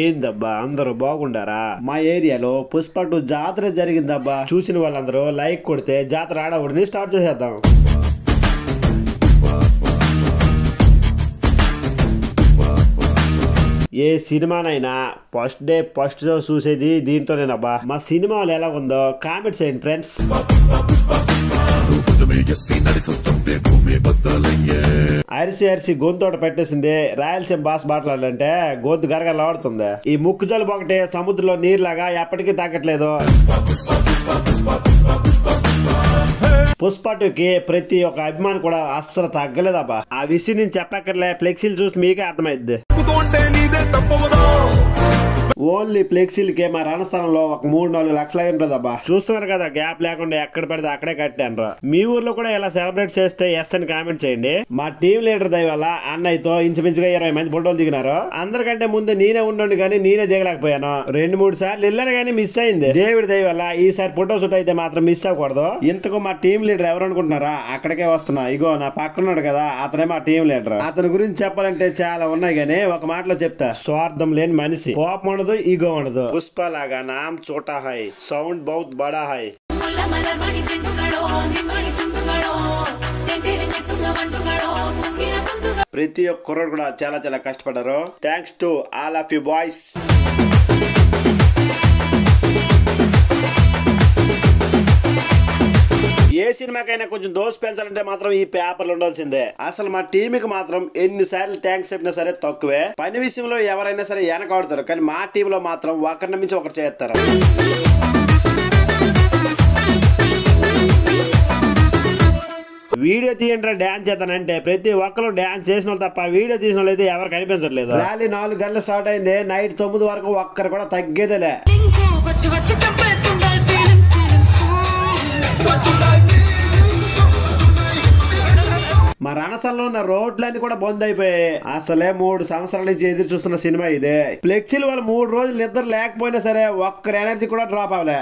ఏందబ్బా అందరూ బాగుండారా? మా ఏరియాలో పుష్ప 2 జాతర జరిగిందబ్బా. చూసిన వాళ్ళందరూ లైక్ కొడితే జాతర ఆడవుడిని స్టార్ట్ చేసేద్దాం. ఏ సినిమానైనా ఫస్ట్ డే ఫస్ట్ షో చూసేది దీంట్లోనేనబ్బా. మా సినిమాలు ఎలా ఉందో కామెంట్స్ చేయండి ఫ్రెండ్స్. అరిసి అరిసి గొంతోట పెట్టేసింది. రాయలసీమ భాష మాట్లాడాలంటే గొంతు గరగలాడుతుంది. ఈ ముక్కు జలుబు ఒకటి సముద్రంలో నీరులాగా ఎప్పటికీ తగ్గట్లేదు. పుష్ప 2కి ప్రతి ఒక్క అభిమాని కూడా అస్సలు తగ్గలేదబ్బా. ఆ విషయం నేను చెప్పక్కర్లే, ఫ్లెక్సీలు చూసి మీకే అర్థమైద్ది. ఓన్లీ ఫ్లెక్సీలకే మా రణస్థానంలో ఒక 3-4 లక్షలు అయి ఉంటుందబ్బా. చూస్తున్నారు కదా, గ్యాప్ లేకుండా ఎక్కడ పడితే అక్కడే కట్టాను. మీ ఊర్లో కూడా ఇలా సెలబ్రేట్ చేస్తే ఎస్ అని కామెంట్ చేయండి. మా టీం లీడర్ దయ వల్ల అన్నయ్యతో ఇంచుమించుగా 20 మంది ఫోటోలు దిగినారు. అందరికంటే ముందు నేనే ఉండండి కానీ నేనే దిగలేకపోయాను. 2-3 సార్లు వెళ్ళాను కానీ మిస్ అయింది. దేవుడి దయ వల్ల ఈసారి ఫోటో షూట్ అయితే మాత్రం మిస్ అవ్వకూడదు. ఇంతకు మా టీం లీడర్ ఎవరు అనుకుంటున్నారా? అక్కడికే వస్తున్నా. ఇగో నా పక్కనున్నాడు కదా, అతనే మా టీం లీడర్. అతని గురించి చెప్పాలంటే చాలా ఉన్నాయి కానీ ఒక మాటలో చెప్తా, స్వార్థం లేని మనిషి. కోపం ఉండదు, ఈగో ఉండదు. పుష్ప లాగా నామ్ చోటా హై, సౌండ్ బహుత్ బడా హై. ప్రతి ఒక్క కుర్రోడు కూడా చాలా చాలా కష్టపడ్డారు. Thanks to all of you boys. ఏ సినిమాకైనా కొంచెం దోష పెంచాలంటే మాత్రం ఈ పేపర్లు ఉండాల్సిందే. అసలు మా టీంకి మాత్రం ఎన్నిసార్లు థ్యాంక్స్ చెప్పినా సరే తక్కువే. పని విషయంలో ఎవరైనా సరే వెనకాడుతారు, కానీ మా టీంలో మాత్రం ఒకరిని మించి ఒకరు చేస్తారు. వీడియో తీయండి డాన్స్ చేస్తానంటే ప్రతి ఒక్కరు డాన్స్ చేసిన వాళ్ళు తప్ప వీడియో తీసిన వాళ్ళు అయితే ఎవరు కనిపించట్లేదు. ర్యాలీ 4 గంటలు స్టార్ట్ అయింది. నైట్ 9 వరకు ఒక్కరు కూడా తగ్గేదేలే. మా రణస్థలంలో ఉన్న రోడ్లన్నీ కూడా బంద్ అయిపోయాయి. అసలే 3 సంవత్సరాల నుంచి ఎదురు చూస్తున్న సినిమా ఇదే. ఫ్లెక్సీల వాళ్ళు 3 రోజులు నిద్ర లేకపోయినా సరే ఒక్కరి ఎనర్జీ కూడా డ్రాప్ అవ్వలే.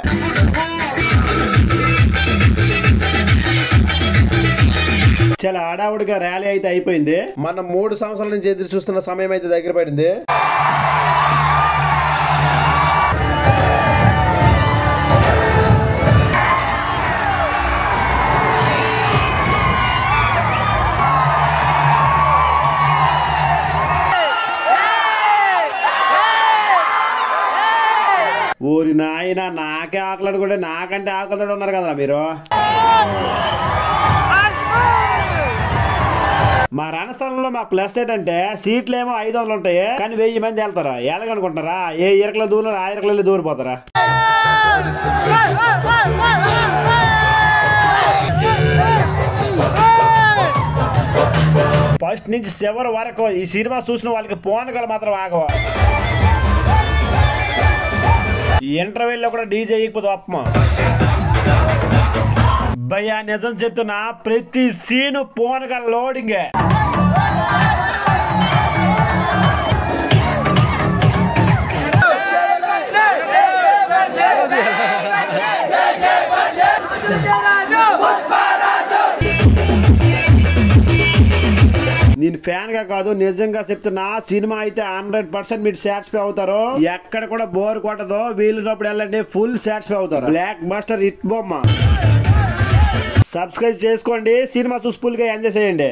చాలా హడావుడిగా ర్యాలీ అయితే అయిపోయింది. మనం 3 సంవత్సరాల నుంచి ఎదురు చూస్తున్న సమయం అయితే దగ్గర పడింది. ఊరి నాయన నాకే ఆకలాడు కూడా, నాకంటే ఆకలితో ఉన్నారు కదా మీరు. మా రణస్థలంలో మా ప్లస్ ఏంటంటే సీట్లు ఏమో 500 ఉంటాయి కానీ 1000 మంది వెళ్తారా. ఎలాగనుకుంటున్నారా? ఏ ఇరకలో దూరం ఆ ఇరకలలో దూరిపోతారా? ఫస్ట్ నుంచి చివరి వరకు ఈ సినిమా చూసిన వాళ్ళకి పోనగలు మాత్రం ఆగవ. ఇంటర్వెల్ లో కూడా డీజే ఇకపోతే అప్పమా భయ్యా. నిజం చెప్తున్నా, ప్రతి సీను పోనగా లోడింగే. నేను ఫ్యాన్ గా కాదు, నిజంగా చెప్తున్నా, సినిమా అయితే 100% మీరు సాటిస్ఫై అవుతారు. ఎక్కడ కూడా బోర్ కొట్టదు. వీలున్నప్పుడు వెళ్ళండి, ఫుల్ సాటిస్ఫై అవుతారు. బ్లాక్ బస్టర్ హిట్ బొమ్మ. సబ్స్క్రైబ్ చేసుకోండి, సినిమా చూసి ఫుల్ గా ఎంజాయ్ చేయండి.